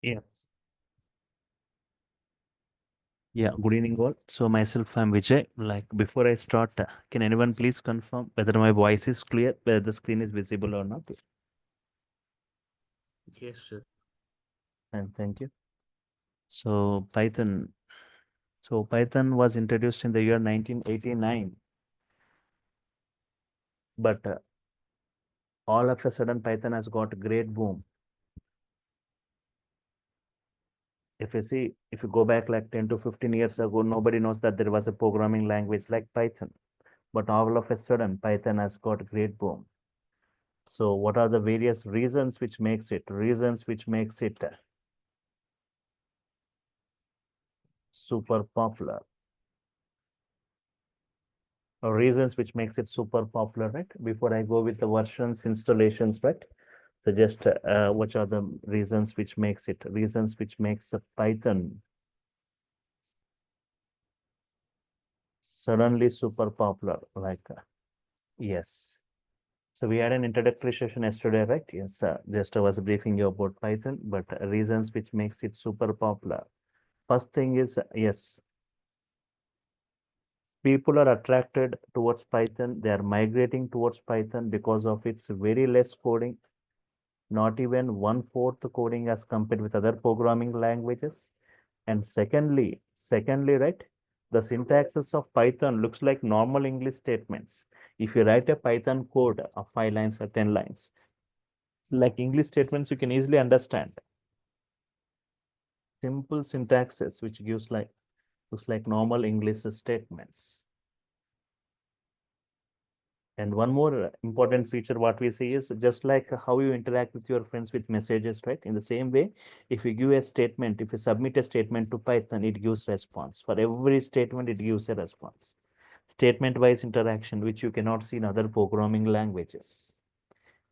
Yes. Yeah, good evening all. So myself, I'm Vijay. Like before I start, can anyone please confirm whether my voice is clear, whether the screen is visible or not? Yes, sir. And thank you. So Python was introduced in the year 1989, but all of a sudden Python has got a great boom. If you go back like 10 to 15 years ago, nobody knows that there was a programming language like Python. But all of a sudden, Python has got a great boom. So what are the various reasons which makes it? Reasons which makes it super popular, or reasons which makes it super popular, right? Before I go with the versions, installations, right? So just which are the reasons which makes a Python suddenly super popular, like, yes. So we had an introductory session yesterday, right? Yes, just I was briefing you about Python, but reasons which makes it super popular. First thing is, yes, people are attracted towards Python. They are migrating towards Python because of its very less coding, not even one-fourth coding as compared with other programming languages. And secondly, right, the syntaxes of Python looks like normal English statements. If you write a Python code of 5 lines or 10 lines, like English statements, you can easily understand. Simple syntaxes, which gives like looks like normal English statements. And one more important feature what we see is just like how you interact with your friends with messages, right? In the same way, if you give a statement, if you submit a statement to Python, it gives response. For every statement, it gives a response. Statement-wise interaction, which you cannot see in other programming languages.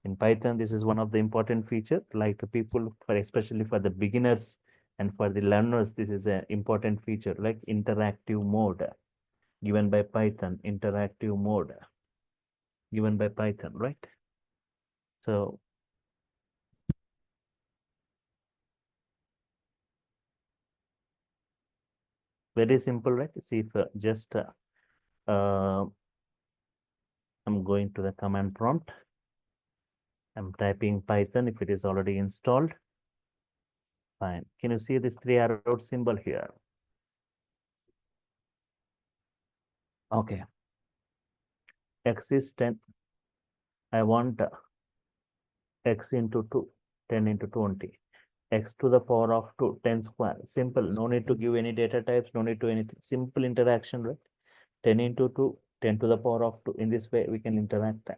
In Python, this is one of the important feature, like the people, for especially for the beginners and for the learners, this is an important feature, like interactive mode given by Python, interactive mode given by Python, right? So very simple, right? See if just I'm going to the command prompt. I'm typing Python if it is already installed. Fine. Can you see this three arrow symbol here? Okay. X is 10. I want x into 2, 10 into 20. X to the power of 2, 10 square. Simple. No need to give any data types. No need to anything. Simple interaction, right? 10 into 2, 10 to the power of 2. In this way, we can interact.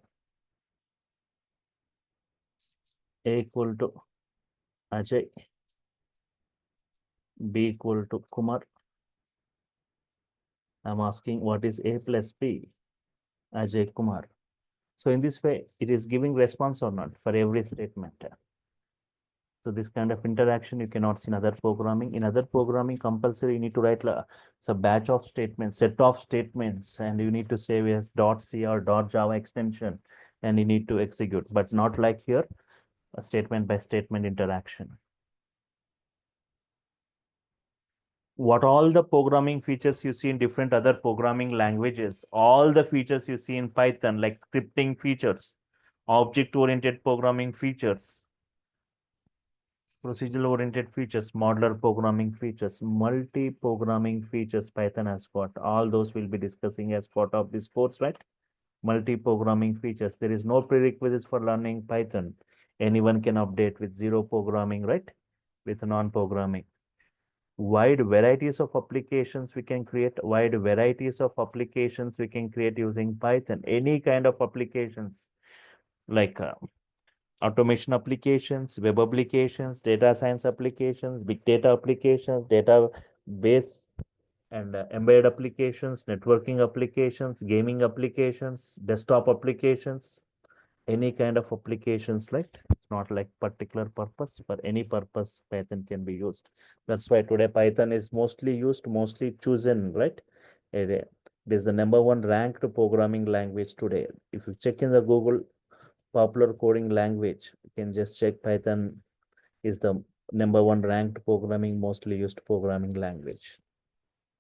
A equal to Ajay, B equal to Kumar. I'm asking what is A plus B? Ajay Kumar. So in this way, it is giving response or not for every statement. So this kind of interaction you cannot see in other programming. In other programming, compulsory you need to write a batch of statements, set of statements, and you need to save as .c or .java extension, and you need to execute. But not like here, a statement by statement interaction. What all the programming features you see in different other programming languages, all the features you see in Python, like scripting features, object-oriented programming features, procedural-oriented features, modular programming features, multi-programming features Python has got. All those we'll be discussing as part of this course, right? Multi-programming features. There is no prerequisites for learning Python. Anyone can update with zero programming, right? With non-programming. Wide varieties of applications we can create, wide varieties of applications we can create using Python. Any kind of applications like automation applications, web applications, data science applications, big data applications, database and embedded applications, networking applications, gaming applications, desktop applications, any kind of applications, like it's not like particular purpose. For any purpose Python can be used. That's why today Python is mostly used, mostly chosen, right? It is the number one ranked programming language today. If you check in the Google popular coding language, you can just check Python is the Number one ranked programming, mostly used programming language.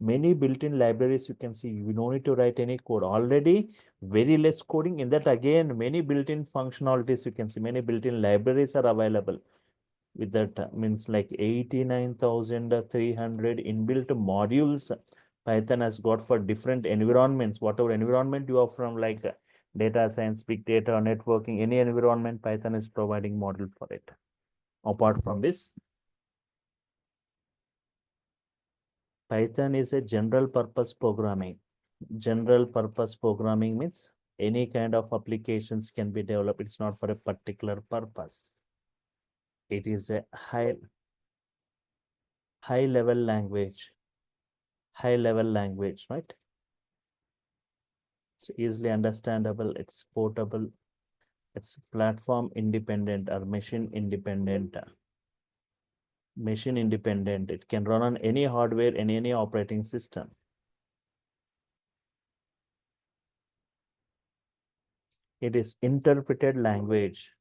Many built-in libraries you can see. You don't need to write any code. Already very less coding. In that again, many built-in functionalities you can see. Many built-in libraries are available. With that means like 89,300 inbuilt modules Python has got for different environments. Whatever environment you are from, like data science, big data, networking, any environment, Python is providing module for it. Apart from this, Python is a general purpose programming. General purpose programming means any kind of applications can be developed. It's not for a particular purpose. It is a high level language. High level language, right? It's easily understandable. It's portable. It's platform independent or machine independent. Machine independent. It can run on any hardware and any operating system. It is interpreted language.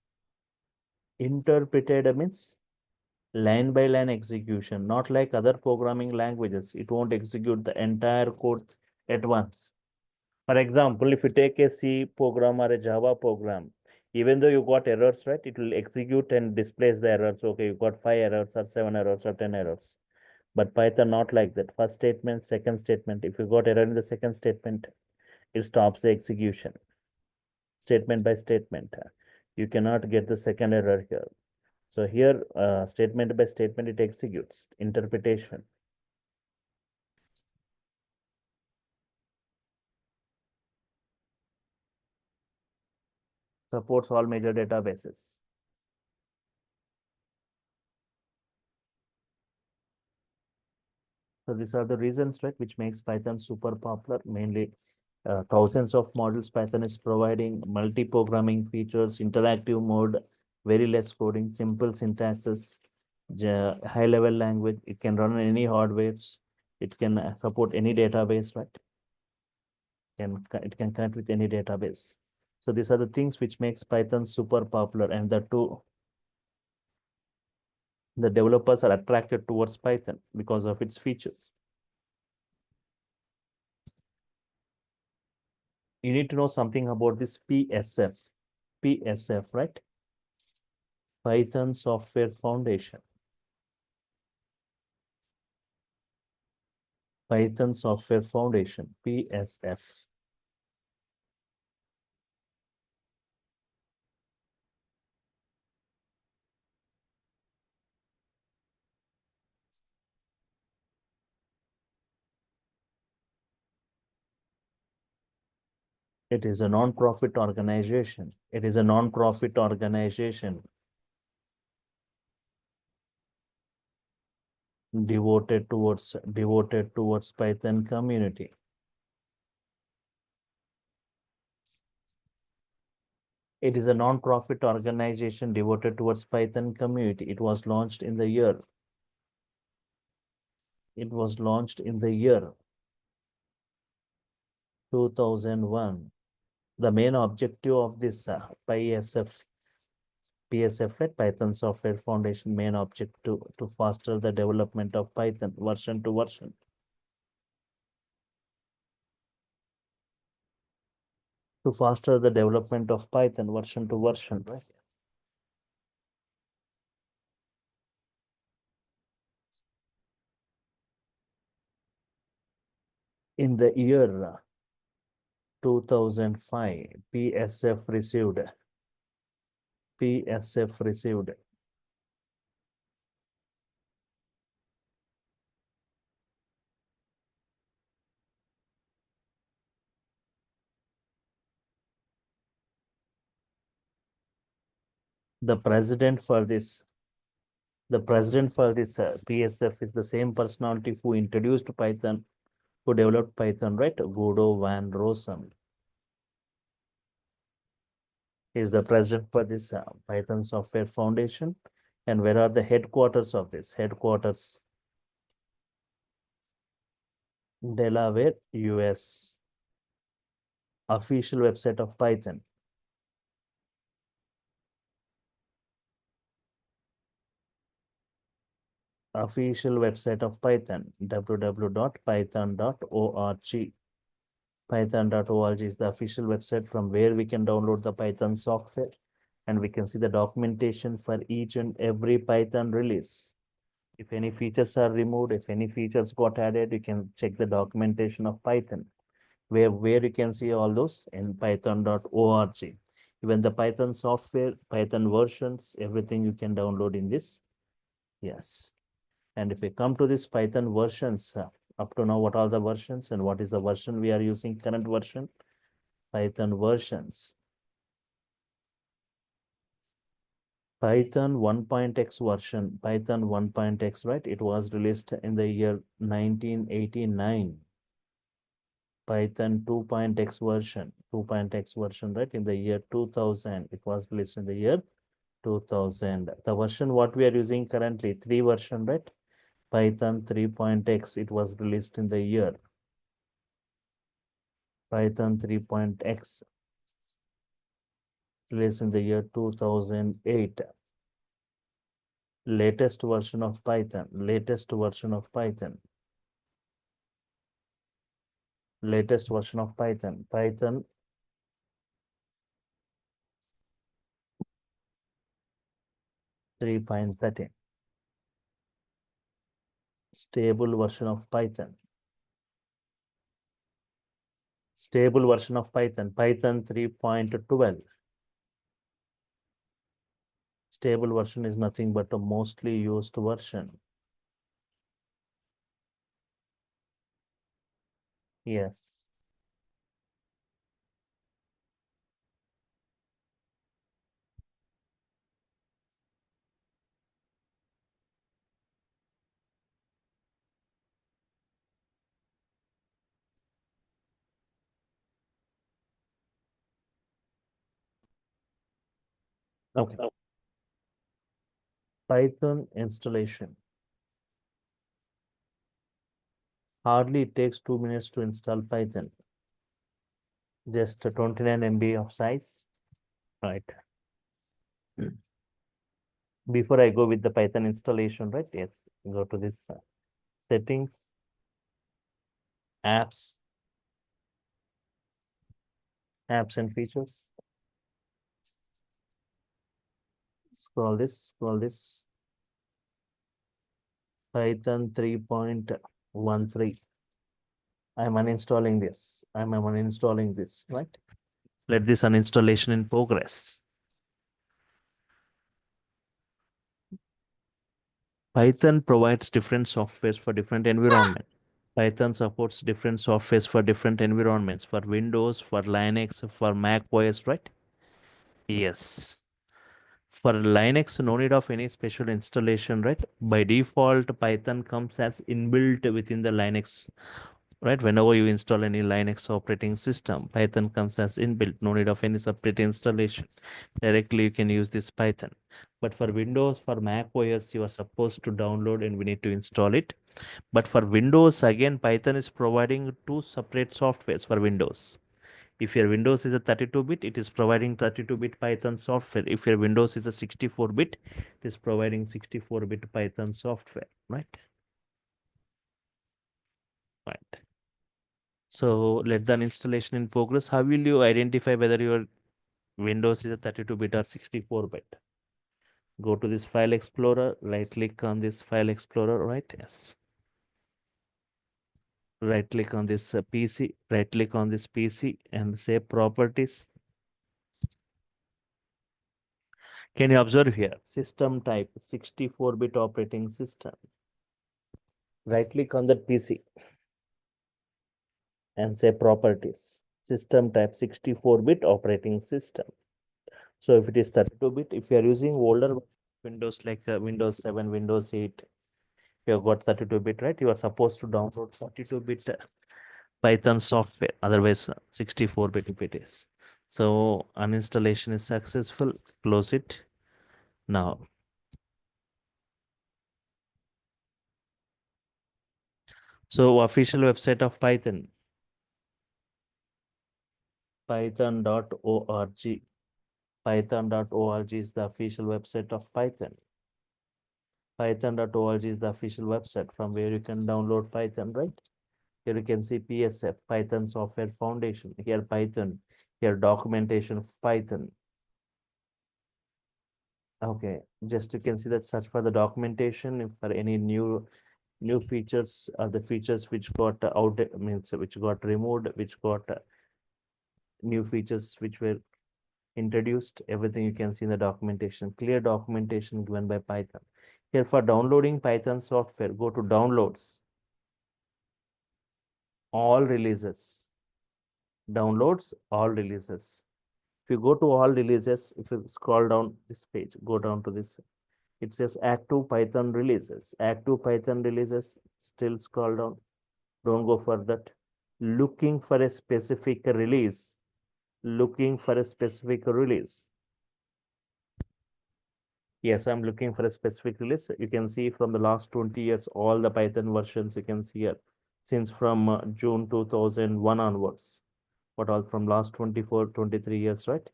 Interpreted means line by line execution, not like other programming languages. It won't execute the entire code at once. For example, if you take a C program or a Java program, even though you got errors, right, it will execute and displays the errors. Okay, you got 5 errors or 7 errors or 10 errors. But Python not like that. First statement, second statement. If you got error in the second statement, it stops the execution. Statement by statement. You cannot get the second error here. So here, statement by statement, it executes interpretation. Supports all major databases. So these are the reasons, right, which makes Python super popular. Mainly, thousands of models Python is providing, multi-programming features, interactive mode, very less coding, simple syntaxes, high-level language. It can run on any hardwares. It can support any database, right? It can connect with any database. So these are the things which makes Python super popular, and the developers are attracted towards Python because of its features. You need to know something about this PSF. PSF, right? Python Software Foundation. Python Software Foundation, PSF. It is a non-profit organization. It is a non-profit organization devoted towards Python community. It is a non-profit organization devoted towards Python community. It was launched in the year. It was launched in the year 2001. The main objective of this PSF, right, Python Software Foundation, main objective to foster the development of Python version to version. To foster the development of Python version to version, right? In the year 2005, PSF received the president for this. The president for this PSF is the same personality who introduced Python, who developed Python, right? Guido van Rossum is the president for this Python Software Foundation. And where are the headquarters of this? Headquarters, Delaware, US. Official website of Python. Official website of Python, www.python.org. Python.org is the official website from where we can download the Python software and we can see the documentation for each and every Python release. If any features are removed, if any features got added, you can check the documentation of Python, where you can see all those in python.org. Even the Python software, Python versions, everything you can download in this. Yes. And if we come to this Python versions, up to now, what are the versions and what is the version we are using, current version? Python versions. Python 1.x version, Python 1.x, right? It was released in the year 1989. Python 2.x version, 2.x version, right? In the year 2000, it was released in the year 2000. The version what we are using currently, 3 version, right? Python 3.x, it was released in the year. Python 3.x, released in the year 2008. Latest version of Python, latest version of Python. Latest version of Python, Python 3.13. Stable version of Python. Stable version of Python, Python 3.12. Stable version is nothing but a mostly used version. Yes. Okay. Python installation. Hardly it takes 2 minutes to install Python. Just 29 MB of size. Right. Before I go with the Python installation, right? Yes. Go to this settings, apps, apps and features. Scroll this. Python 3.13. I'm uninstalling this. I'm uninstalling this, right? Let this uninstallation in progress. Python provides different softwares for different environments. Python supports different softwares for different environments, for Windows, for Linux, for Mac OS, right? Yes. For Linux, no need of any special installation, right? By default, Python comes as inbuilt within the Linux, right? Whenever you install any Linux operating system, Python comes as inbuilt, no need of any separate installation. Directly, you can use this Python. But for Windows, for Mac OS, you are supposed to download and we need to install it. But for Windows, again, Python is providing two separate softwares for Windows. If your Windows is a 32-bit, it is providing 32-bit Python software. If your Windows is a 64-bit, it is providing 64-bit Python software, right? Right. So let the installation in progress. How will you identify whether your Windows is a 32-bit or 64-bit? Go to this File Explorer, right click on this File Explorer, right? Yes. Right click on this PC, right click on this PC and say Properties. Can you observe here? System type 64-bit operating system. Right click on that PC and say Properties. System type 64-bit operating system. So if it is 32-bit, if you are using older Windows like Windows 7, Windows 8, you have got 32-bit, right? You are supposed to download 32-bit Python software. Otherwise, 64-bit if it is. So uninstallation is successful. Close it now. So official website of Python, python.org. Python.org is the official website of Python. Python.org is the official website from where you can download Python, right? Here you can see PSF, Python Software Foundation. Here Python, here documentation of Python. Okay, just you can see that search for the documentation if for any new features or the features which got out means which got removed, which got new features which were introduced. Everything you can see in the documentation. Clear documentation given by Python. Here for downloading Python software, go to downloads, all releases, downloads, all releases. If you go to all releases, if you scroll down this page, go down to this, it says active Python releases. Active Python releases, still scroll down, don't go for that. Looking for a specific release, looking for a specific release. Yes, I'm looking for a specific release. You can see from the last 20 years, all the Python versions you can see here, since from June 2001 onwards. What all from last 24, 23 years, right?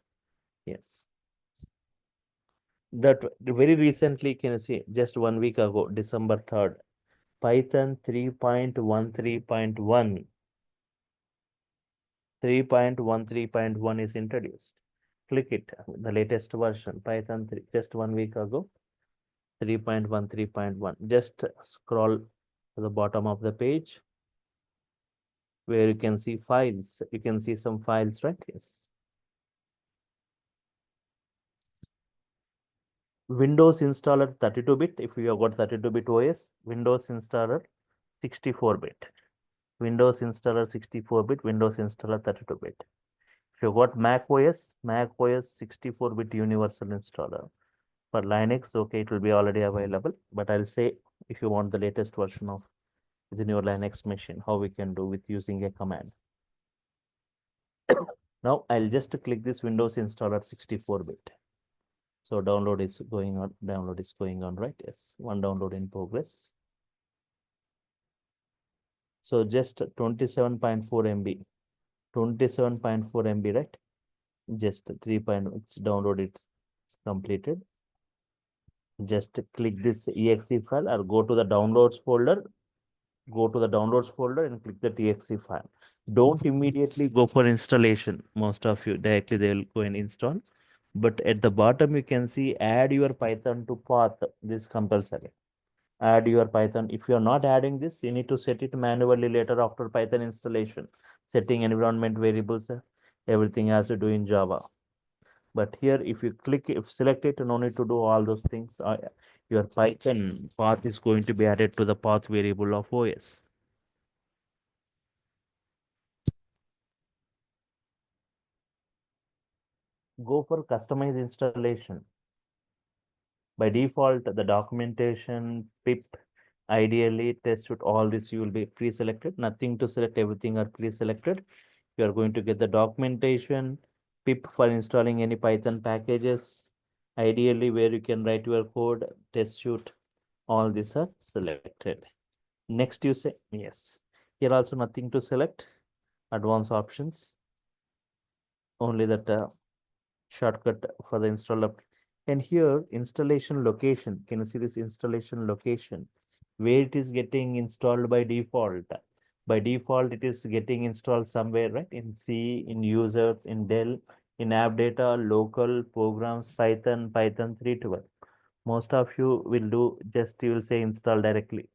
Yes. That very recently, can you see, just 1 week ago, December 3rd, Python 3.13.1, 3.13.1 is introduced. Click it, the latest version, Python 3, just 1 week ago, 3.13.1. Just scroll to the bottom of the page where you can see files. You can see some files, right? Yes. Windows installer 32-bit. If you have got 32-bit OS, Windows installer 64-bit. Windows installer 64-bit, Windows installer 32-bit. If you got Mac OS 64-bit universal installer. For Linux, okay, it will be already available, but I'll say if you want the latest version of within your Linux machine, how we can do with using a command. Now I'll just click this Windows installer 64-bit. So download is going on, right? Yes, one download in progress. So just 27.4 MB, 27.4 MB, right? Just 3. It's downloaded, it's completed. Just click this exe file or go to the downloads folder. Go to the downloads folder and click the exe file. Don't immediately go for installation. Most of you directly they will go and install. But at the bottom you can see add your Python to path. This compulsory. Add your Python. If you are not adding this, you need to set it manually later after Python installation. Setting environment variables, everything has to do in Java. But here, if you click, if select it, no need to do all those things. Your Python path is going to be added to the path variable of OS. Go for customize installation. By default, the documentation, pip, ideally test shoot, all this you will be pre-selected. Nothing to select, everything are pre-selected. You are going to get the documentation, pip for installing any Python packages. Ideally, where you can write your code, test shoot, all these are selected. Next, you say yes. Here also nothing to select. Advanced options. Only that shortcut for the installer. And here installation location. Can you see this installation location? Where it is getting installed by default. By default, it is getting installed somewhere, right? In C, in users, in Dell, in app data, local programs, Python, Python 3.12. Most of you will do just you will say install directly.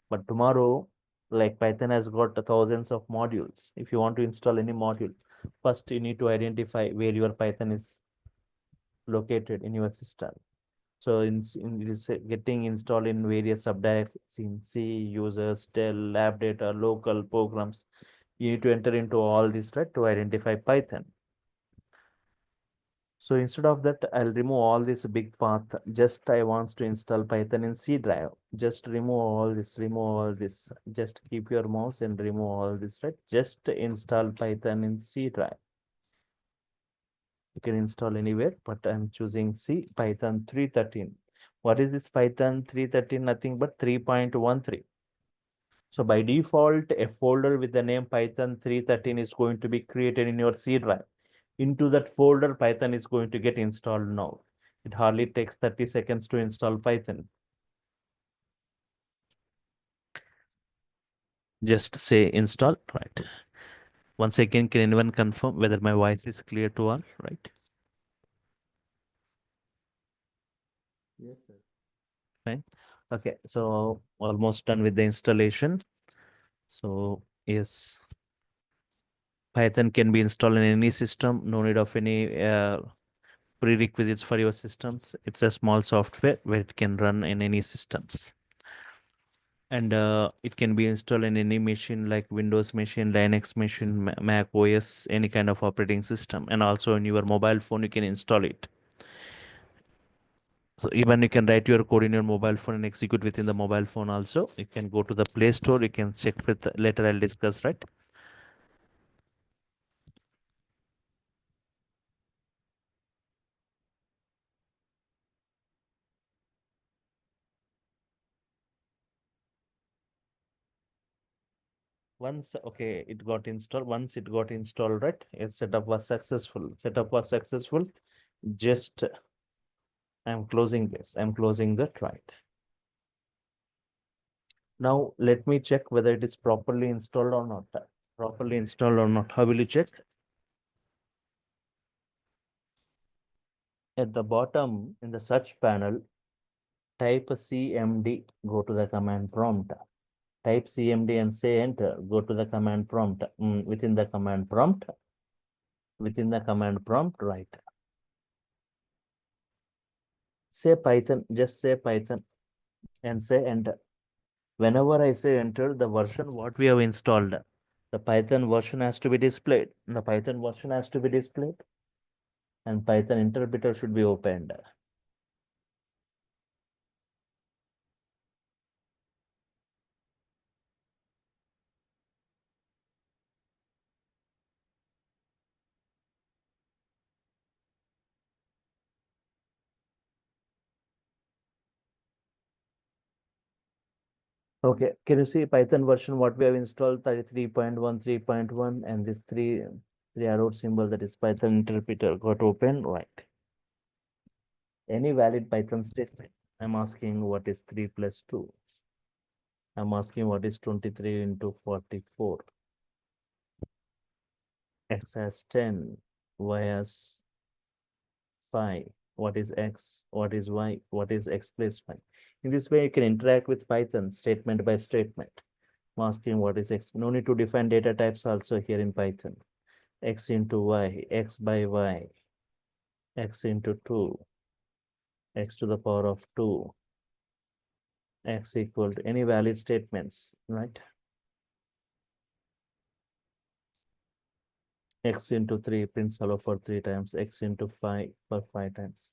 But tomorrow, like Python has got thousands of modules. If you want to install any module, first you need to identify where your Python is located in your system. So in it is getting installed in various subdirectories in C, users, Dell, app data, local programs. You need to enter into all this, right, to identify Python. So instead of that, I'll remove all this big path. Just I want to install Python in C drive. Just remove all this, remove all this. Just keep your mouse and remove all this, right? Just install Python in C drive. You can install anywhere, but I'm choosing C, Python 3.13. What is this Python 3.13? Nothing but 3.13. So by default, a folder with the name Python 3.13 is going to be created in your C drive. Into that folder, Python is going to get installed now. It hardly takes 30 seconds to install Python. Just say install, right? Once again, can anyone confirm whether my voice is clear to all, right? Yes, sir. Fine. Okay, so almost done with the installation. So yes, Python can be installed in any system. No need of any prerequisites for your systems. It's a small software where it can run in any systems. And it can be installed in any machine like Windows machine, Linux machine, Mac OS, any kind of operating system. And also on your mobile phone, you can install it. So even you can write your code in your mobile phone and execute within the mobile phone also. You can go to the Play Store. You can check with later I'll discuss, right? Once, okay, it got installed. Once it got installed, right? Its setup was successful. Setup was successful. Just I'm closing this. I'm closing that, right? Now let me check whether it is properly installed or not. Properly installed or not. How will you check? At the bottom in the search panel, type CMD, go to the command prompt. Type CMD and say enter. Go to the command prompt. Within the command prompt, right? Say Python, just say Python and say enter. Whenever I say enter, the version what we have installed, the Python version has to be displayed. The Python version has to be displayed and Python interpreter should be opened. Okay, can you see Python version what we have installed 33.1, 3.1 and this three arrow symbol that is Python interpreter got open, right? Any valid Python statement. I'm asking what is 3 plus 2. I'm asking what is 23 into 44. X has 10, Y has 5. What is X? What is Y? What is X plus 5? In this way, you can interact with Python statement by statement. I'm asking what is X. No need to define data types also here in Python. X into Y, X by Y, X into 2, X to the power of 2, X equal to any valid statements, right? X into 3, print hello for 3 times, X into 5 for 5 times.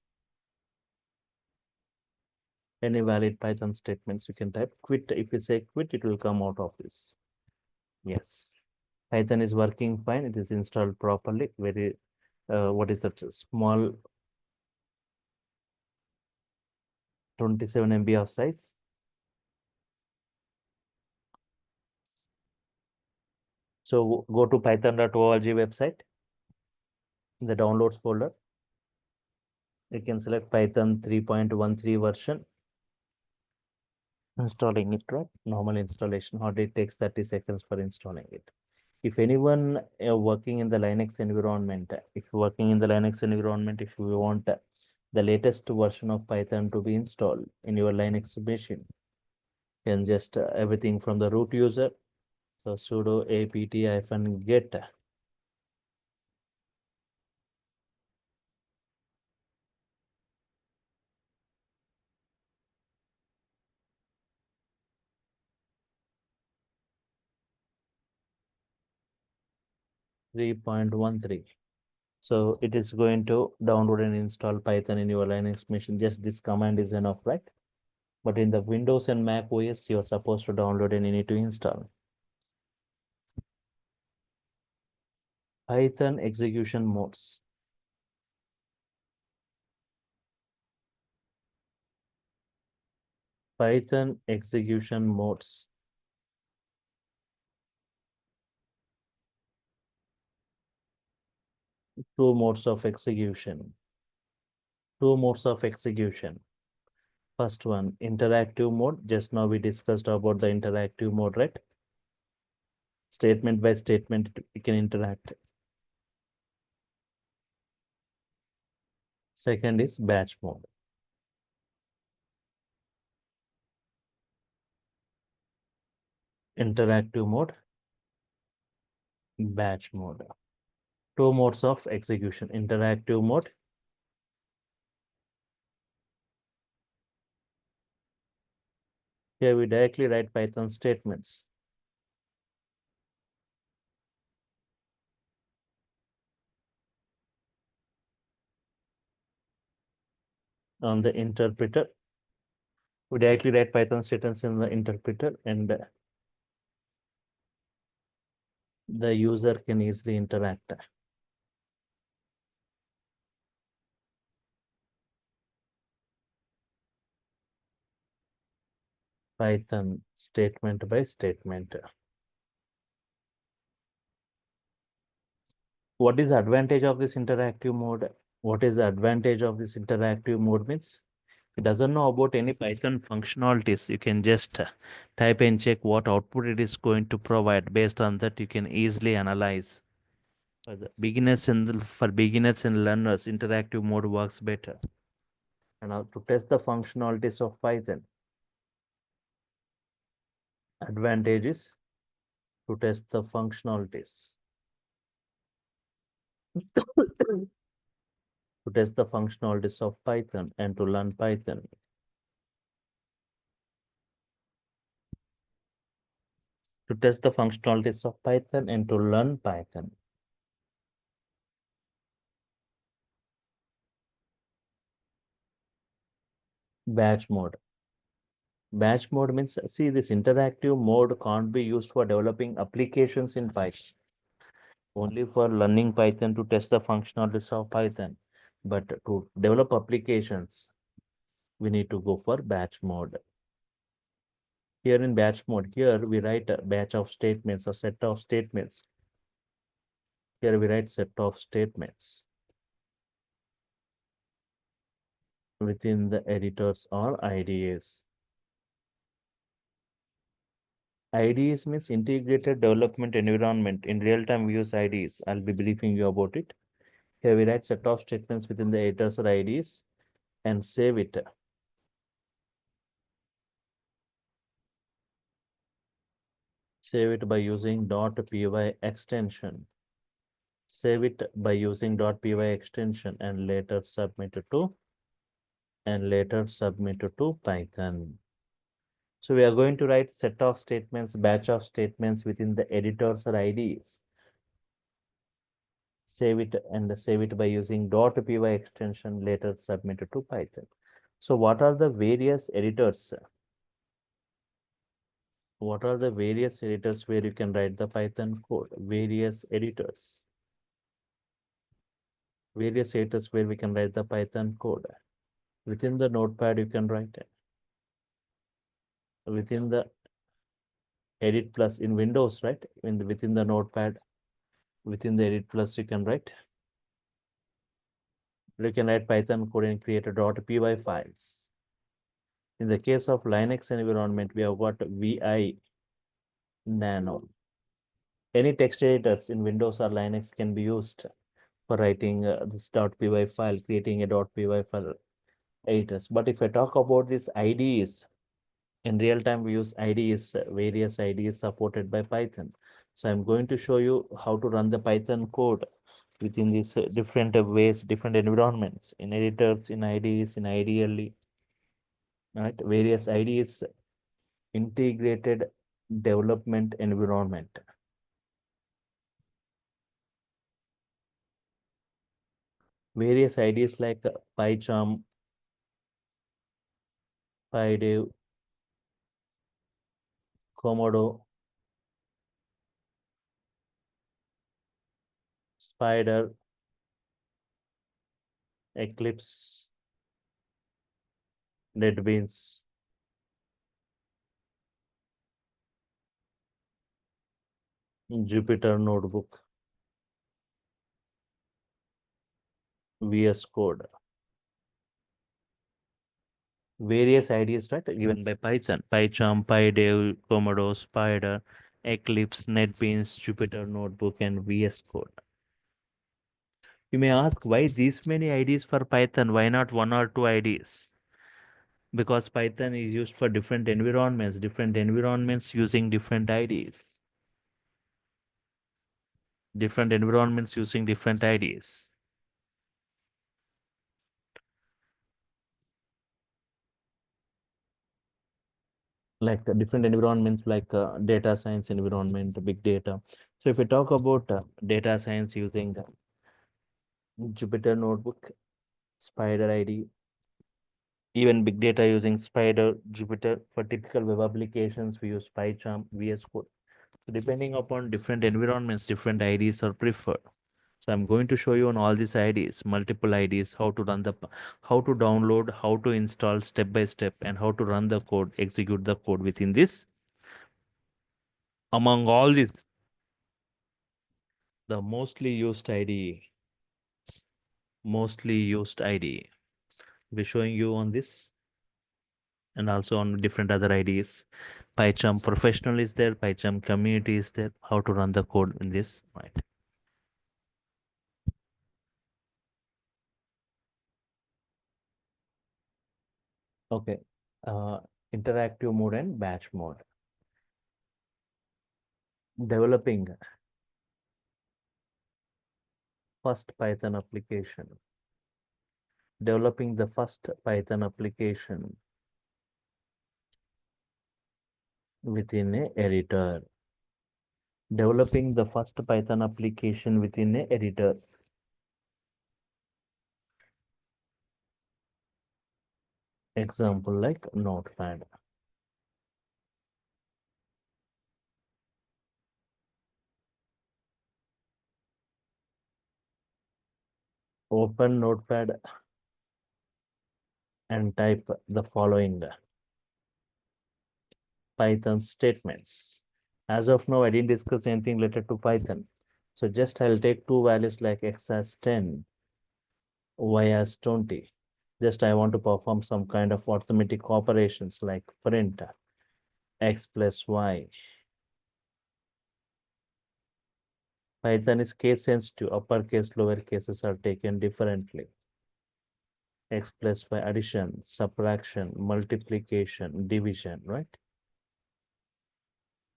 Any valid Python statements you can type. Quit, if you say quit, it will come out of this. Yes. Python is working fine. It is installed properly. Very, what is that? Small 27 MB of size. So go to python.org website, the downloads folder. You can select Python 3.13 version. Installing it, right? Normal installation. Hardly takes 30 seconds for installing it. If anyone working in the Linux environment, if you're working in the Linux environment, if you want the latest version of Python to be installed in your Linux machine, you can just everything from the root user. So sudo apt-get 3.13. So it is going to download and install Python in your Linux machine. Just this command is enough, right? But in the Windows and Mac OS, you're supposed to download and you need to install. Python execution modes. Python execution modes. Two modes of execution. Two modes of execution. First one, interactive mode. Just now we discussed about the interactive mode, right? Statement by statement, we can interact. Second is batch mode. Interactive mode, batch mode. Two modes of execution. Interactive mode. Here we directly write Python statements. On the interpreter, we directly write Python statements in the interpreter, and the user can easily interact. Python statement by statement. What is the advantage of this interactive mode? What is the advantage of this interactive mode means? It doesn't know about any Python functionalities. You can just type and check what output it is going to provide. Based on that, you can easily analyze. For the beginners and for beginners and learners, interactive mode works better. And now to test the functionalities of Python, advantage is to test the functionalities. To test the functionalities of Python and to learn Python. To test the functionalities of Python and to learn Python. Batch mode. Batch mode means, see, this interactive mode can't be used for developing applications in Python. Only for learning Python to test the functionalities of Python. But to develop applications, we need to go for batch mode. Here in batch mode, here we write a batch of statements or set of statements. Here we write set of statements within the editors or IDEs. IDEs means integrated development environment. In real time, we use IDEs. I'll be briefing you about it. Here we write set of statements within the editors or IDEs and save it. Save it by using .py extension. Save it by using .py extension and later submit it to Python. So we are going to write set of statements, batch of statements within the editors or IDEs. Save it by using .py extension, later submit it to Python. So what are the various editors? What are the various editors where you can write the Python code? Various editors. Various editors where we can write the Python code. Within the notepad, you can write it. Within the edit plus in Windows, right? Within the notepad, within the edit plus, you can write. You can write Python code and create a .py files. In the case of Linux environment, we have got VI Nano. Any text editors in Windows or Linux can be used for writing this .py file, creating a .py file editors. But if I talk about this IDEs, in real time, we use IDEs, various IDEs supported by Python. So I'm going to show you how to run the Python code within these different ways, different environments, in editors, in IDEs, in IDLE, right? Various IDEs, integrated development environment. Various IDEs like PyCharm, PyDev, Komodo, Spider, Eclipse, NetBeans, Jupyter Notebook, VS Code. Various IDEs, right, given by Python, PyCharm, PyDev, Komodo, Spider, Eclipse, NetBeans, Jupyter Notebook, and VS Code. You may ask why these many IDs for Python? Why not one or two IDs? Because Python is used for different environments using different IDs. Different environments using different IDs. Like different environments like data science environment, big data. So if we talk about data science using Jupyter Notebook, Spider ID, even big data using Spider, Jupyter. For typical web applications, we use PyCharm, VS Code. So depending upon different environments, different IDs are preferred. So I'm going to show you on all these IDs, multiple IDs, how to run how to download, how to install step by step, and how to run the code, execute the code within this. Among all these, the mostly used ID, we're showing you on this and also on different other IDs. PyCharm Professional is there, PyCharm Community is there, how to run the code in this, right? Okay, uh, interactive mode and batch mode. Developing first Python application. Developing the first Python application within a editor. Developing the first Python application within a editor. Example like Notepad. Open Notepad and type the following Python statements. As of now, I didn't discuss anything related to Python. So just I'll take two values like x as 10, y as 20. Just I want to perform some kind of arithmetic operations like print x plus y. Python is case sensitive. Uppercase, lower cases are taken differently. X plus y addition, subtraction, multiplication, division, right?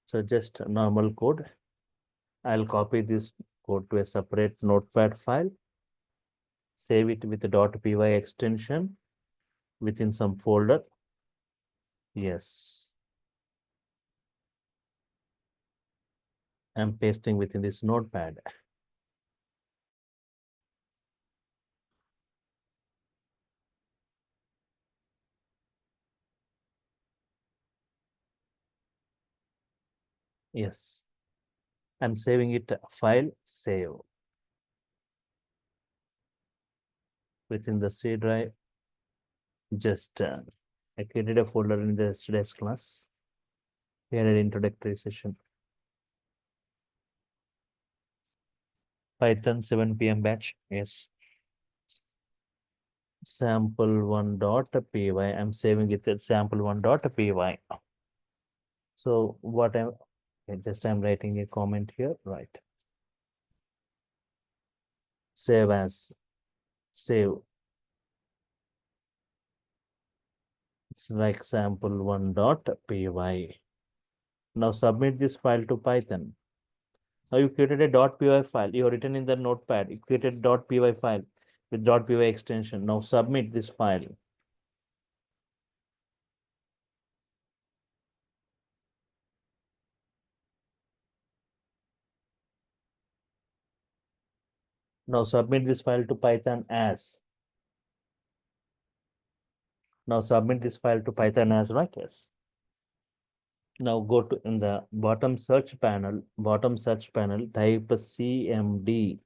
So just normal code. I'll copy this code to a separate notepad file, save it with the .py extension within some folder. Yes. I'm pasting within this notepad. Yes. I'm saving it file, save. Within the C drive, just I created a folder in the yesterday's class. Here an introductory session. Python 7 p.m. batch. Yes. Sample1.py. I'm saving it at sample1.py. So what I'm writing a comment here, right? Save as, save. It's like sample1.py. Now submit this file to Python. Now you created a .py file. You have written in the notepad. You created a .py file with .py extension. Now submit this file. Now submit this file to Python as. Now submit this file to Python as, right? Yes. Now go to in the bottom search panel, type CMD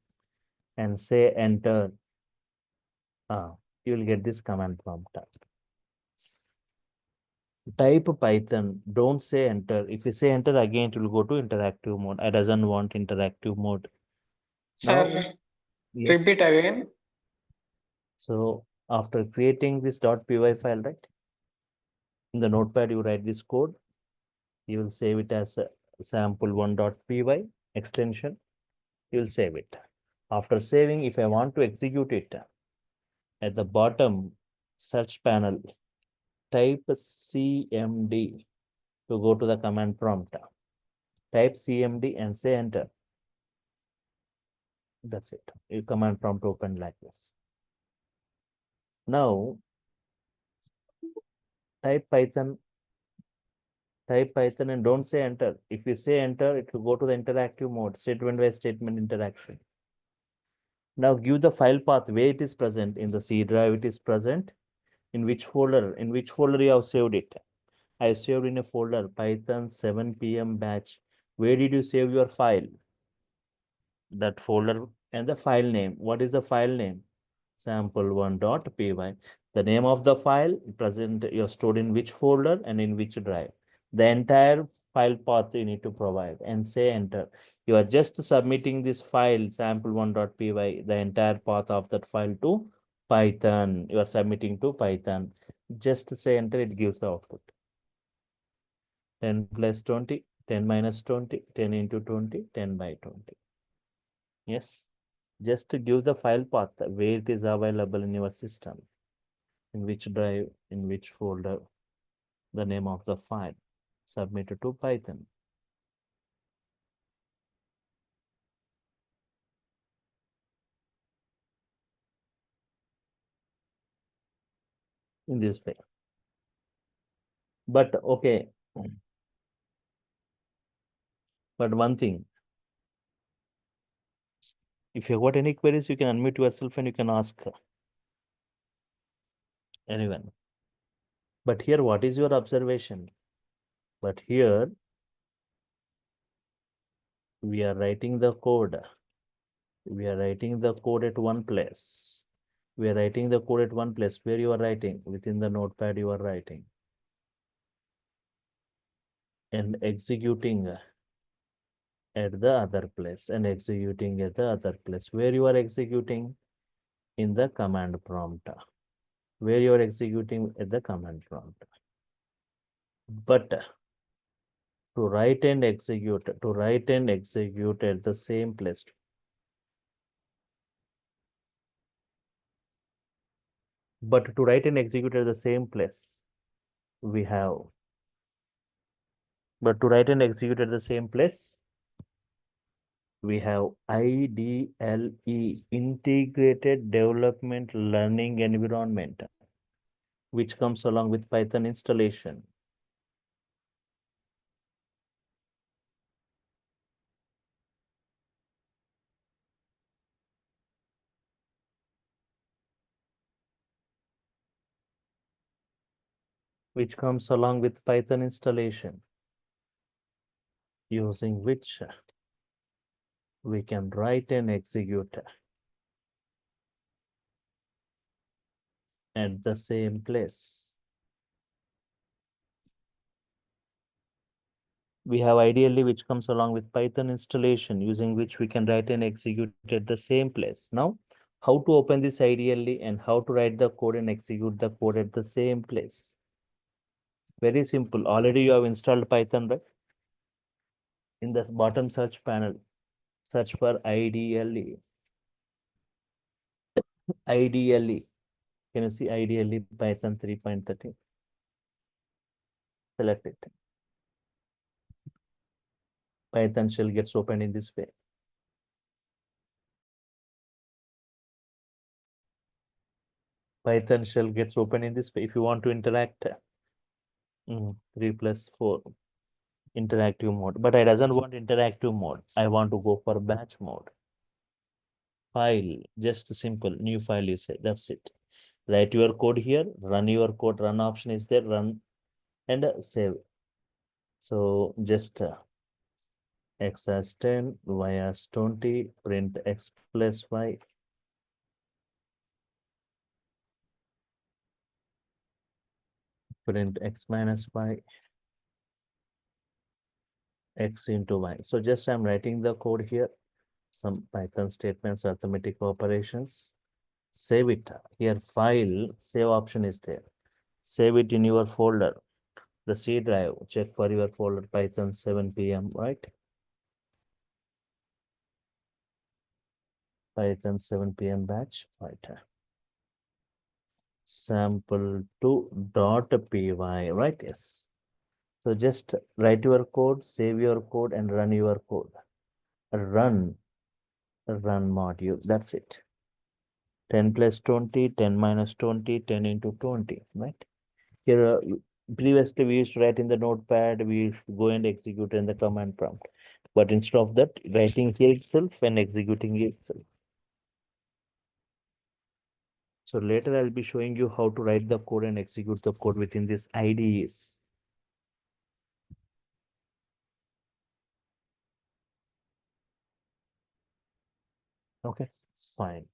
and say enter. You will get this command prompt. Type Python, don't say enter. If you say enter again, it will go to interactive mode. I doesn't want interactive mode. Now, Sir, yes. repeat again. So after creating this .py file, right? In the notepad, you write this code. You will save it as sample1.py extension. You will save it. After saving, if I want to execute it, at the bottom search panel, type CMD to go to the command prompt. Type CMD and say enter. That's it. Your command prompt opened like this. Now type Python and don't say enter. If you say enter, it will go to the interactive mode, statement by statement interaction. Now give the file path where it is present. In the C drive, it is present. In which folder? In which folder you have saved it? I saved in a folder Python 7 p.m. batch. Where did you save your file? That folder and the file name. What is the file name? Sample1.py. The name of the file present you're stored in which folder and in which drive. The entire file path you need to provide and say enter. You are just submitting this file sample1.py, the entire path of that file to Python. You are submitting to Python. Just say enter, it gives the output. 10 plus 20, 10 minus 20, 10 into 20, 10 by 20. Yes. Just to give the file path where it is available in your system, in which drive, in which folder, the name of the file, submitted to Python. In this way. But okay. But one thing, if you got any queries, you can unmute yourself and you can ask anyone. But here, what is your observation? But here, we are writing the code. We are writing the code at one place. We are writing the code at one place. Where you are writing? Within the notepad you are writing. And executing at the other place and executing at the other place. Where you are executing? In the command prompt. Where you are executing? At the command prompt. But to write and execute at the same place. But to write and execute at the same place, we have. But to write and execute at the same place, we have IDLE, Integrated Development Learning Environment, which comes along with Python installation. Which comes along with Python installation, using which we can write and execute at the same place. We have IDLE, which comes along with Python installation, using which we can write and execute at the same place. Now, how to open this IDLE and how to write the code and execute the code at the same place? Very simple. Already you have installed Python, right? In the bottom search panel, search for IDLE. IDLE. Can you see IDLE Python 3.13? Select it. Python shell gets opened in this way. Python shell gets opened in this way. If you want to interact, 3 plus 4, interactive mode. But I doesn't want interactive mode. I want to go for batch mode. File, just simple, new file you say, that's it. Write your code here, run your code, run option is there, run and save. So just x as 10, y as 20, print x plus y. Print x minus y, x into y. So just I'm writing the code here, some Python statements, arithmetic operations. Save it here. File, save option is there. Save it in your folder. the C drive, check for your folder Python 7 p.m., right? Python 7 p.m. batch, right? Sample2.py, right? Yes. So just write your code, save your code, and run your code. Run module. That's it. 10 plus 20, 10 minus 20, 10 into 20, right? Here, previously we used to write in the notepad, we used to go and execute in the command prompt. But instead of that, writing here itself and executing here itself. So later I'll be showing you how to write the code and execute the code within this IDEs. Okay, fine.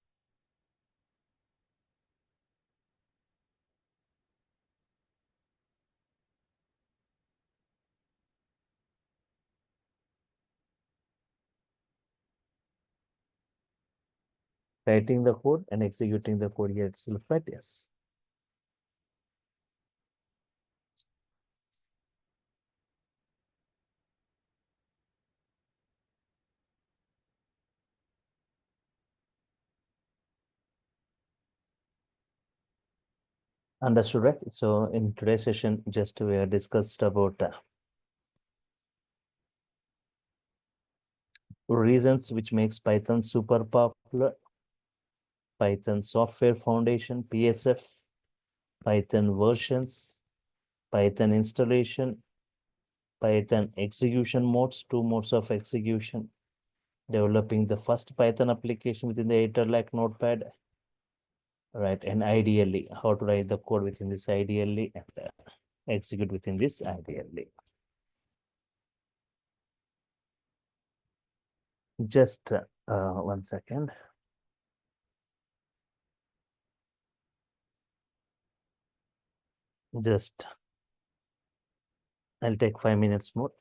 Writing the code and executing the code here itself, right? Yes. Understood, right? So in today's session, just we are discussed about reasons which makes Python super popular, Python software foundation, PSF, Python versions, Python installation, Python execution modes, two modes of execution, developing the first Python application within the 8 lakh notepad, right? And ideally, how to write the code within this ideally and execute within this ideally. Just 1 second. Just I'll take 5 minutes more.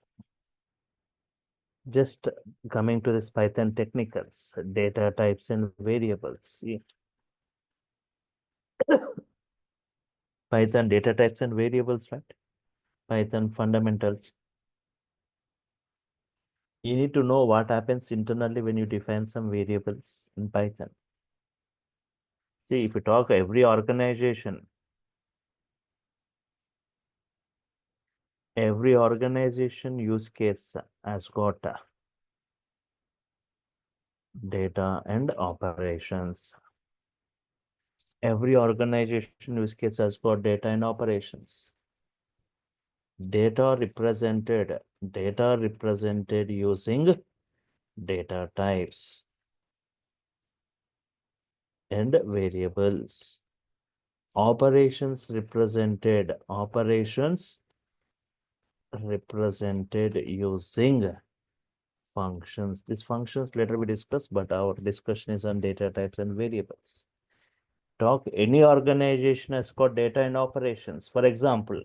Just coming to this Python technicals, data types and variables. See, Python data types and variables, right? Python fundamentals. You need to know what happens internally when you define some variables in Python. See, if you talk every organization use case has got data and operations. Every organization use case has got data and operations. Data represented using data types and variables. Operations represented using functions. These functions later we discuss, but our discussion is on data types and variables. Talk any organization has got data and operations. For example,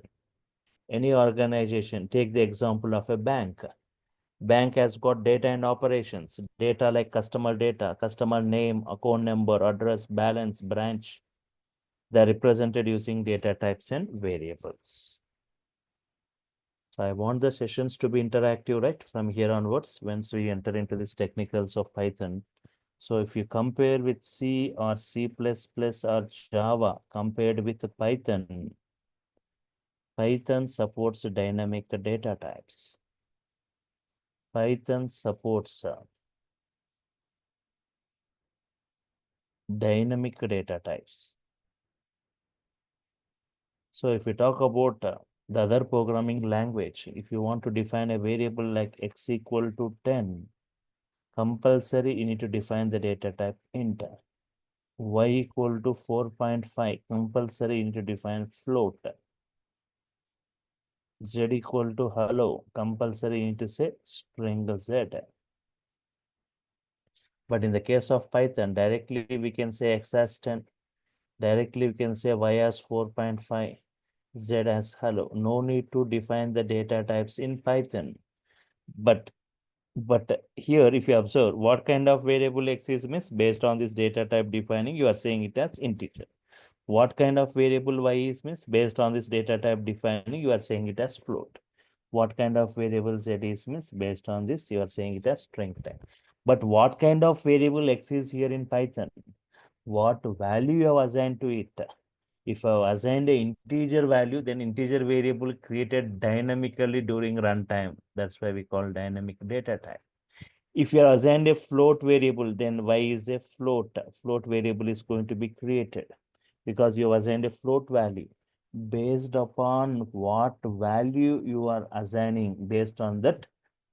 any organization, take the example of a bank. Bank has got data and operations. Data like customer data, customer name, account number, address, balance, branch. They're represented using data types and variables. So I want the sessions to be interactive, right? From here onwards, once we enter into these technicals of Python. So if you compare with C or C++ or Java compared with Python, Python supports dynamic data types. Python supports dynamic data types. So if we talk about the other programming language, if you want to define a variable like x equal to 10, compulsory you need to define the data type int. Y equal to 4.5, compulsory you need to define float. Z equal to hello, compulsory you need to say string Z. But in the case of Python, directly we can say x as 10, directly we can say y as 4.5, Z as hello. No need to define the data types in Python. But here, if you observe, what kind of variable x is means based on this data type defining, you are saying it as integer. What kind of variable y is means based on this data type defining, you are saying it as float. What kind of variable z is means based on this, you are saying it as string type. But what kind of variable x is here in Python? What value you have assigned to it? If I have assigned a integer value, then integer variable created dynamically during runtime. That's why we call dynamic data type. If you are assigned a float variable, then y is a float. Float variable is going to be created because you have assigned a float value. Based upon what value you are assigning, based on that,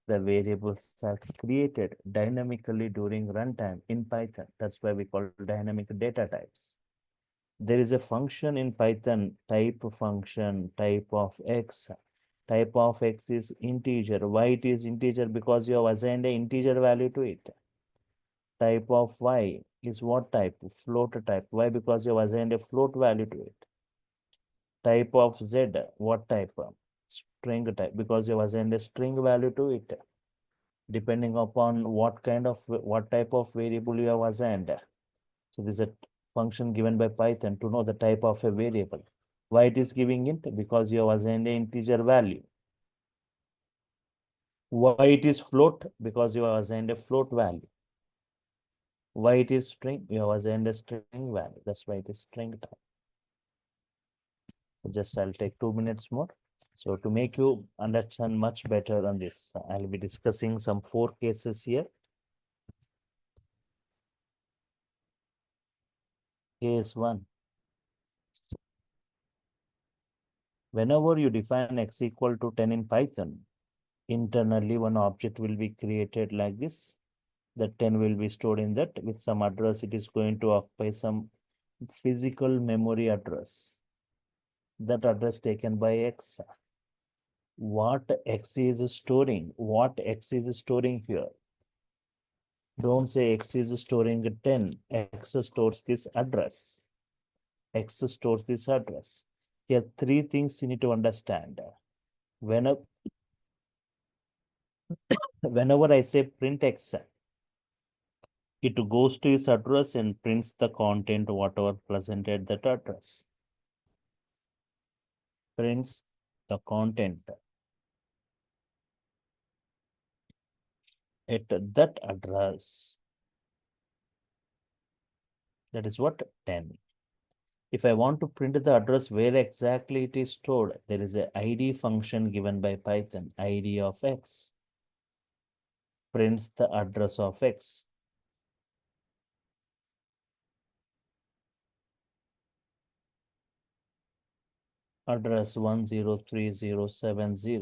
the variables are created dynamically during runtime in Python. That's why we call dynamic data types. There is a function in Python, type function, type of x. Type of x is integer. Why it is integer? Because you have assigned an integer value to it. Type of y is what type? Float type. Why? Because you have assigned a float value to it. Type of z, what type? String type, because you have assigned a string value to it. Depending upon what type of variable you have assigned. So this is a function given by Python to know the type of a variable. Why it is giving it? Because you have assigned an integer value. Why it is float? Because you have assigned a float value. Why it is string? You have assigned a string value. That's why it is string type. So just I'll take 2 minutes more. So to make you understand much better on this, I'll be discussing some 4 cases here. Case 1. Whenever you define x equal to 10 in Python, internally one object will be created like this. The 10 will be stored in that with some address. It is going to occupy some physical memory address. That address taken by x. What x is storing? What x is storing here? Don't say x is storing 10. X stores this address. X stores this address. Here, 3 things you need to understand. Whenever I say print x, it goes to its address and prints the content whatever presented that address. Prints the content at that address. That is what 10. If I want to print the address where exactly it is stored, there is a ID function given by Python, ID of x. Prints the address of x. Address 103070.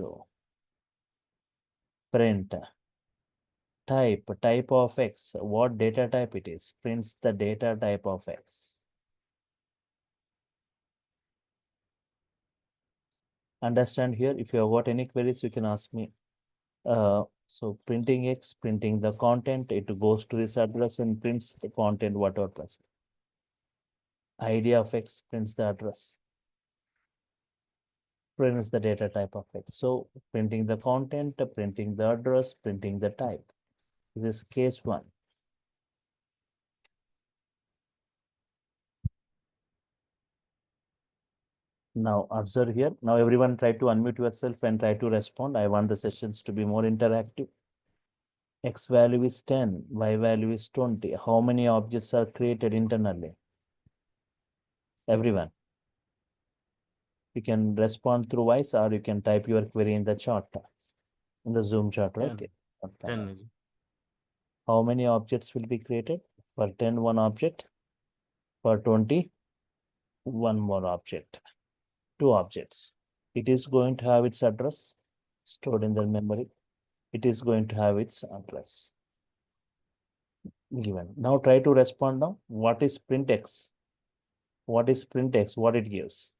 Print type of x. What data type it is? Prints the data type of x. Understand here? If you have got any queries, you can ask me. So printing x, printing the content, it goes to this address and prints the content whatever present. ID of x prints the address. Prints the data type of x. So printing the content, printing the address, printing the type. This is case 1. Now observe here. Now everyone try to unmute yourself and try to respond. I want the sessions to be more interactive. X value is 10, Y value is 20. How many objects are created internally? Everyone. You can respond through voice or you can type your query in the chat, in the Zoom chat, right? 10. Okay. 10 is How many objects will be created? For 10, one object. For 20, one more object. 2 objects. It is going to have its address stored in the memory. It is going to have its address given. Now try to respond now. What is print x? What is print x? What it gives?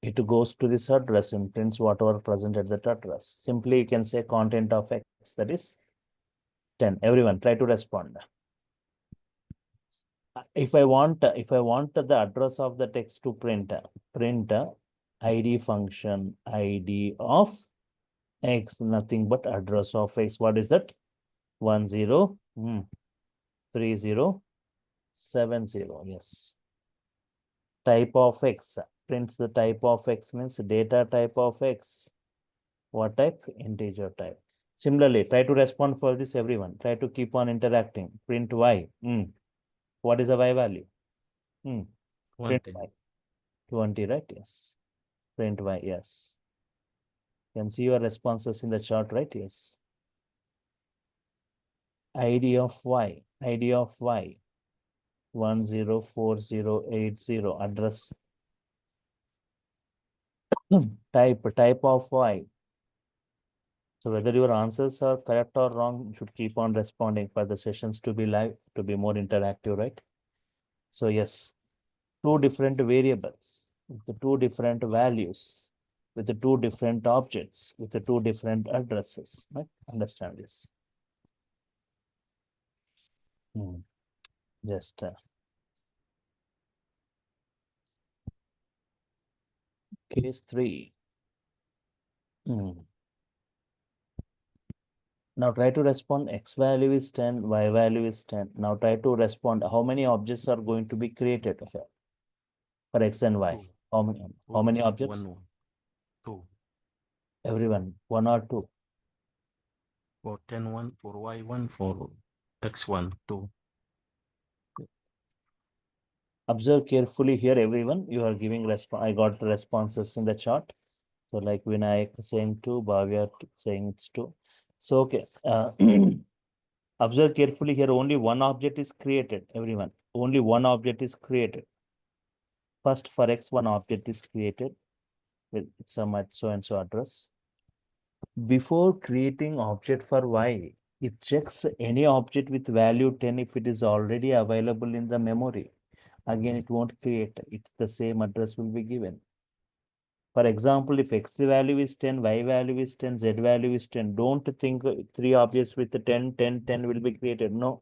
It goes to this address and prints whatever present at that address. Simply you can say content of x, that is 10. Everyone try to respond. If I want the address of the text to print ID function, ID of x, nothing but address of x. What is that? 103070. 70, yes. Type of X, prints the type of X means data type of X. What type? Integer type. Similarly, try to respond for this, everyone. Try to keep on interacting. Print Y. What is the Y value? Print 20. Y. 20, right? Yes. Print Y, yes. You can see your responses in the chart, right? Yes. ID of Y. ID of Y. 104080. Address. Type of Y. So whether your answers are correct or wrong, you should keep on responding for the sessions to be live, to be more interactive, right? So yes, two different variables with the two different values, with the two different objects, with the two different addresses, right? Understand this. Just case 3. Now try to respond X value is 10, Y value is 10. Now try to respond how many objects are going to be created for X and Y. Two. How many objects? 1, 1. 2. Everyone, 1 or 2. For 10, 1. For Y, 1. For X1, 2. Observe carefully here, everyone. You are giving response. I got the responses in the chart. So like Vinayak saying 2, Bhavya saying it's 2. So okay. Observe carefully here. Only one object is created, everyone. Only one object is created. First for X, one object is created with some at so and so address. Before creating object for Y, it checks any object with value 10 if it is already available in the memory. Again, it won't create. It's the same address will be given. For example, if X value is 10, Y value is 10, Z value is 10, don't think 3 objects with the 10, 10, 10 will be created. No,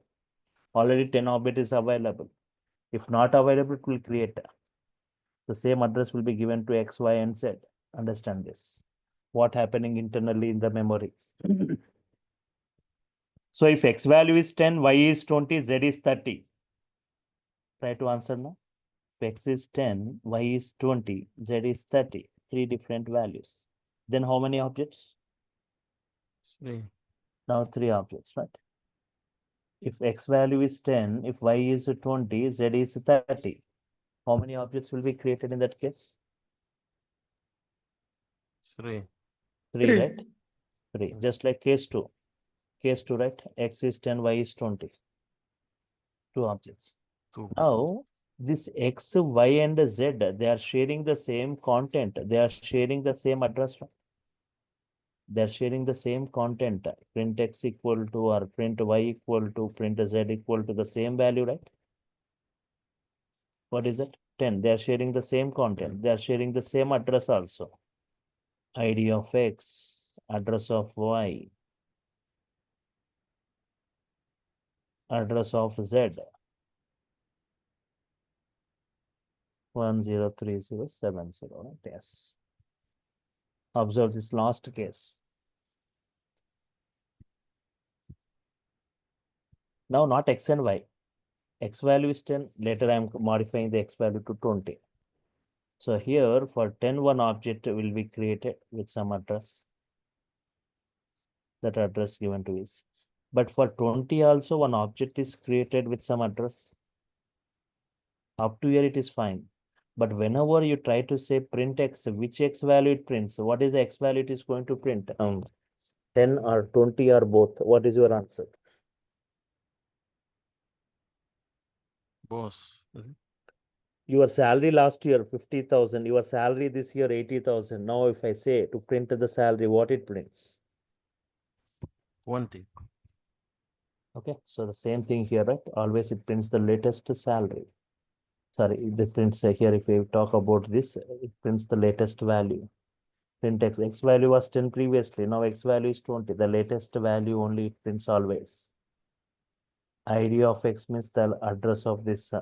already 10 object is available. If not available, it will create. The same address will be given to X, Y, and Z. Understand this. What happening internally in the memory. So if X value is 10, Y is 20, Z is 30. Try to answer now. If X is 10, Y is 20, Z is 30. 3 different values. Then how many objects? 3. Now 3 objects, right? If X value is 10, if Y is 20, Z is 30. How many objects will be created in that case? 3. 3, right? 3. Just like case 2. Case 2, right? X is 10, Y is 20. 2 objects. 2. Now, this X, Y, and Z, they are sharing the same content. They are sharing the same address. Right? They are sharing the same content. Print X equal to or print Y equal to print Z equal to the same value, right? What is it? 10. They are sharing the same content. They are sharing the same address also. ID of X, address of Y, address of Z. 103070, right? Yes. Observe this last case. Now not X and Y. X value is 10. Later I am modifying the X value to 20. So here for 10, one object will be created with some address. That address given to is. But for 20 also one object is created with some address. Up to here it is fine. But whenever you try to say print X, which X value it prints? What is the X value it is going to print? 10 or 20 or both. What is your answer? Boss. Your salary last year 50,000. Your salary this year 80,000. Now if I say to print the salary, what it prints? 20. Okay, so the same thing here, right? Always it prints the latest salary. Sorry, this prints here. If we talk about this, it prints the latest value. Print X. X value was 10 previously. Now X value is 20. The latest value only it prints always. ID of X means the address of this.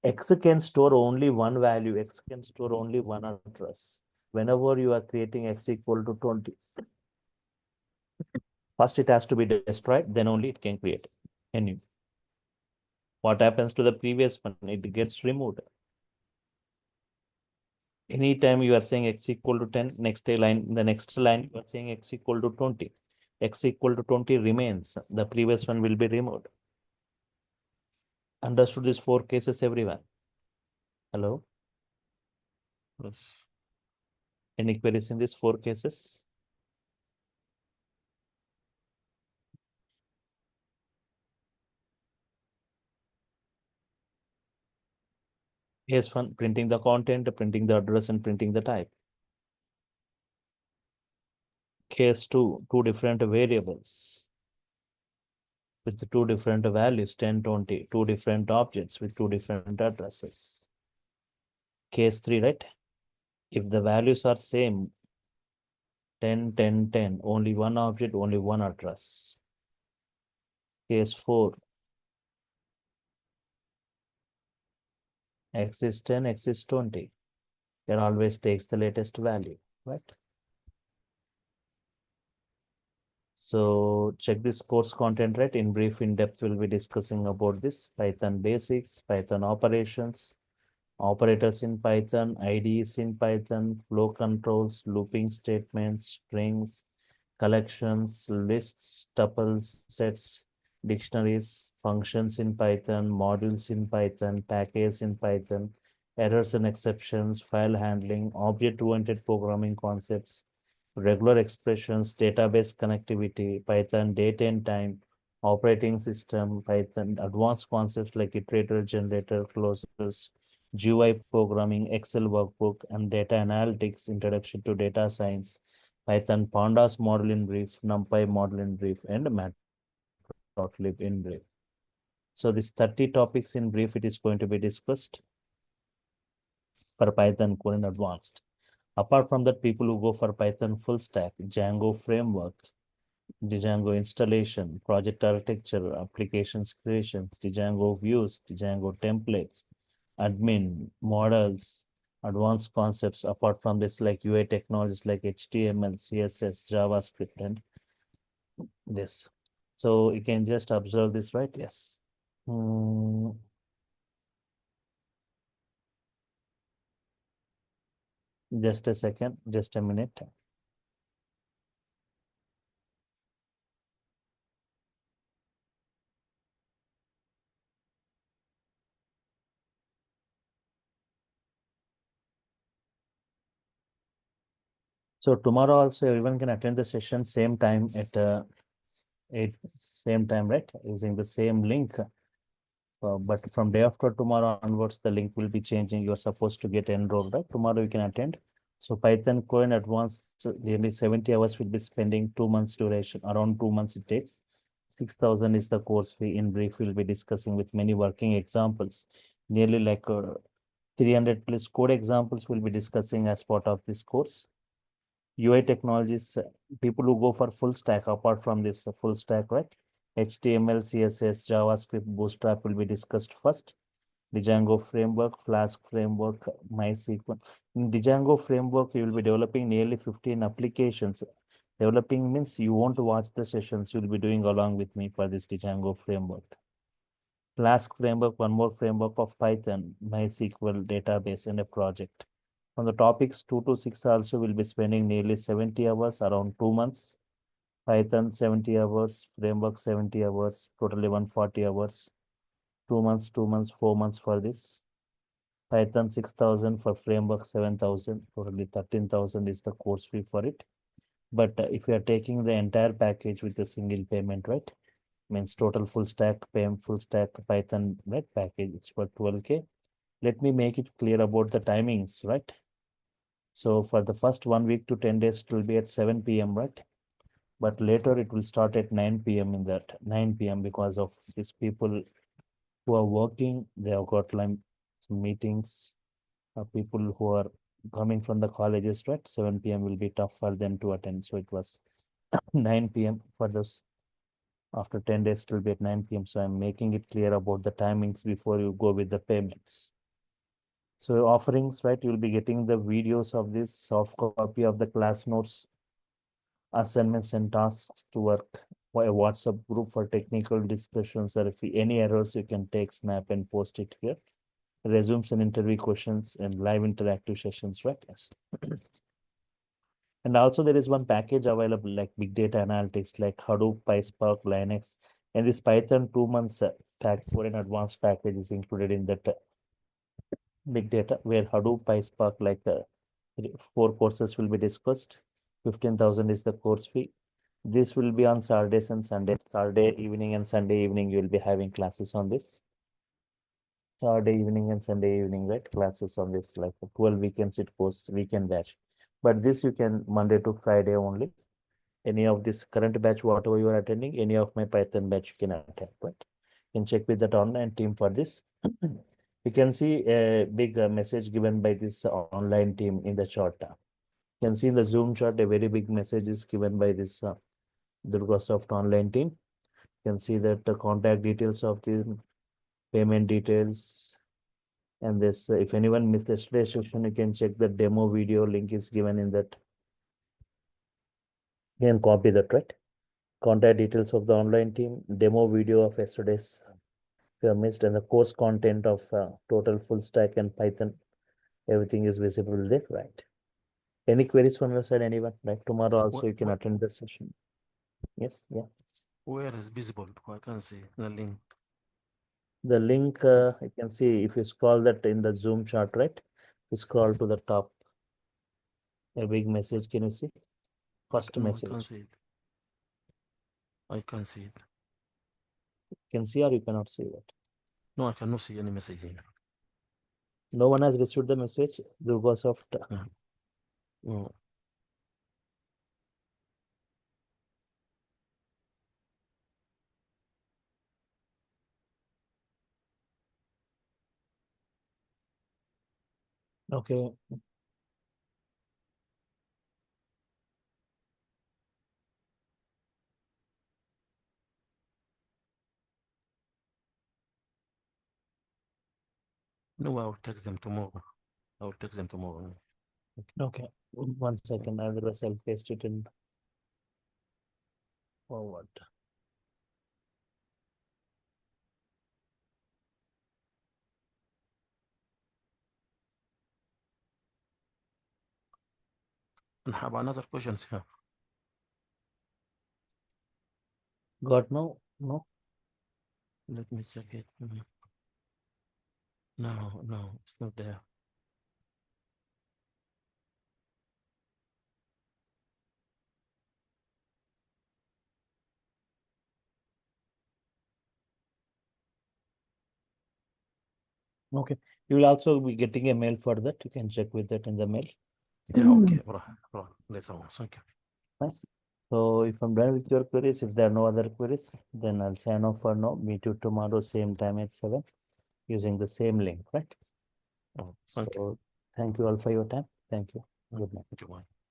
X can store only one value. X can store only one address. Whenever you are creating X equal to 20, first it has to be destroyed, then only it can create a new. What happens to the previous one? It gets removed. Anytime you are saying x equal to 10, next line, the next line, you are saying x equal to 20. X equal to 20 remains. The previous one will be removed. Understood these four cases, everyone? Hello? Yes. Any queries in these four cases? Case one, printing the content, printing the address, and printing the type. Case two, two different variables with two different values, 10, 20, two different objects with two different addresses. Case three, right? If the values are same, 10, 10, 10, only one object, only one address. Case four, x is 10, x is 20. It always takes the latest value, right? So check this course content, right? In brief, in depth, we'll be discussing about this Python basics, Python operations, operators in Python, IDEs in Python, flow controls, looping statements, strings, collections, lists, tuples, sets, dictionaries, functions in Python, modules in Python, packages in Python, errors and exceptions, file handling, object-oriented programming concepts, regular expressions, database connectivity, Python date and time, operating system, Python advanced concepts like iterator, generator, closures, GUI programming, Excel workbook, and data analytics, introduction to data science, Python pandas model in brief, NumPy model in brief, and matplotlib in brief. So this 30 topics in brief, it is going to be discussed for Python core and advanced. Apart from that, people who go for Python full stack, Django framework, Django installation, project architecture, applications creations, Django views, Django templates, admin, models, advanced concepts. Apart from this, like UI technologies like HTML, CSS, JavaScript, and this. So you can just observe this, right? Yes. Just a second, just a minute. So tomorrow also everyone can attend the session same time at 8, same time, right? Using the same link. But from day after tomorrow onwards, the link will be changing. You're supposed to get enrolled, right? Tomorrow you can attend. So Python Core in advance, nearly 70 hours will be spending 2 months duration, around 2 months it takes. 6,000 is the course fee. In brief, we'll be discussing with many working examples. Nearly like 300 plus code examples we'll be discussing as part of this course. UI technologies, people who go for full stack, apart from this full stack, right? HTML, CSS, JavaScript, Bootstrap will be discussed first. Django framework, Flask framework, MySQL. In Django framework, you will be developing nearly 15 applications. Developing means you won't watch the sessions, you'll be doing along with me for this Django framework. Flask framework, one more framework of Python, MySQL database, and a project. On the topics 2 to 6 also will be spending nearly 70 hours, around 2 months. Python 70 hours, framework 70 hours, totally 140 hours. 2 months, 2 months, 4 months for this. Python 6,000 for framework 7,000, totally 13,000 is the course fee for it. But if you are taking the entire package with a single payment, right? Means total full stack full stack Python right package, it's for 12K. Let me make it clear about the timings, right? So for the first 1 week to 10 days, it will be at 7 p.m., right? But later it will start at 9 p.m. in that 9 p.m. because of these people who are working, they have got like some meetings, people who are coming from the colleges, right? 7 p.m. will be tough for them to attend. So it was 9 p.m. for those. After 10 days, it will be at 9 p.m. So I'm making it clear about the timings before you go with the payments. So offerings, right? You'll be getting the videos of this, soft copy of the class notes, assignments and tasks to work. a WhatsApp group for technical discussions, or if any errors, you can take snap and post it here. Resumes and interview questions and live interactive sessions, right? Yes. And also there is one package available like big data analytics like Hadoop, PySpark, Linux, and this Python 2 months pack for an advanced package is included in that big data, where Hadoop, PySpark, like 4 courses will be discussed. 15,000 is the course fee. This will be on Saturdays and Sundays. Saturday evening and Sunday evening, you will be having classes on this. Saturday evening and Sunday evening, right? Classes on this, like 12 weekends it goes, weekend batch. But this you can Monday to Friday only. Any of this current batch, whatever you are attending, any of my Python batch you can attend, right? You can check with that online team for this. You can see a big message given by this online team in the chart. You can see in the Zoom chart, a very big message is given by this DurgaSoft online team. You can see that the contact details of the payment details. And this, if anyone missed yesterday's session, you can check the demo video link is given in that. You can copy that, right? Contact details of the online team, demo video of yesterday's if you have missed, and the course content of total full stack and Python. Everything is visible there, right? Any queries from your side, anyone? Like tomorrow also you can attend the session. Yes, yeah. Where is visible? I can see the link. The link you can see if you scroll that in the Zoom chart, right? You scroll to the top. A big message, can you see? First No, I message. can't see it. I can see it. You can see or you cannot see it. No, I cannot see any message here. No one has received the message. DurgaSoft. No. Okay. No, I will text them tomorrow. I will text them tomorrow. Okay. 1 second. Otherwise, I'll paste it in forward. And have another questions here. Got no? No. Let me check it. No, no, it's not there. Okay. You will also be getting a mail for that. You can check with that in the mail. Yeah, okay, bro. Later on. Thank you. Fine. So if I'm done with your queries, if there are no other queries, then I'll sign off for now. Meet you tomorrow, same time at 7, using the same link, right? Oh, thank you. So thank you all for your time. Thank you. Good night. Thank you. Bye.